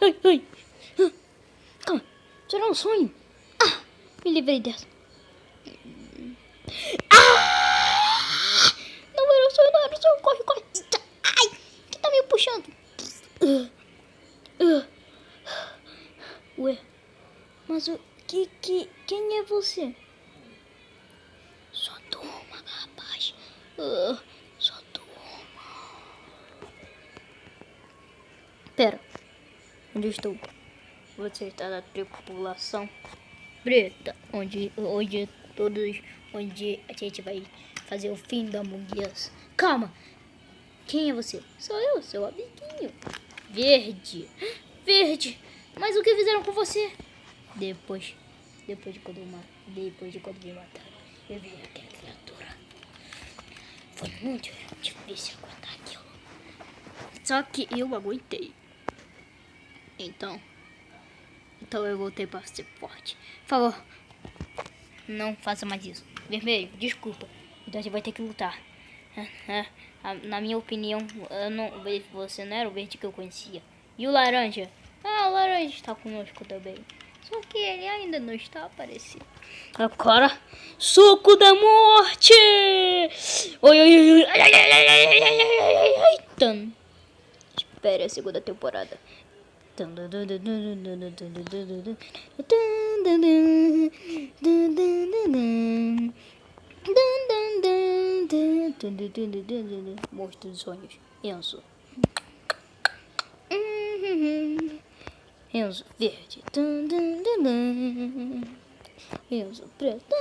ai, ai. Calma, isso era um sonho. Ah, me livrei dessa. Ah! Não era um sonho, não era um sonho. Corre, corre. Ai, que tá me puxando. Ué, mas o quem é você? Só durma, rapaz. Só durma. Pera, onde eu estou? Você está na tripulação preta, onde a gente vai fazer o fim da Among Us. Calma, quem é você? Sou eu, seu amiguinho. Verde, verde. Mas o que fizeram com você? Depois de quando me mataram, eu vi aquela criatura. Foi muito difícil aguentar aquilo. Só que eu aguentei. Então eu voltei para ser forte. Por favor, não faça mais isso. Vermelho, desculpa. Então você vai ter que lutar. Na minha opinião, você não era o verde que eu conhecia. E o laranja? Ah, o laranja está conosco também. Só que ele ainda não está aparecendo. Agora, soco da morte! Oi, oi, oi, oi. Ai, ai, ai, ai, ai, ai, ai, ai, ai, ai. Espere a segunda temporada. Monstro dos sonhos. Enzo. Enzo verde. Enzo preto.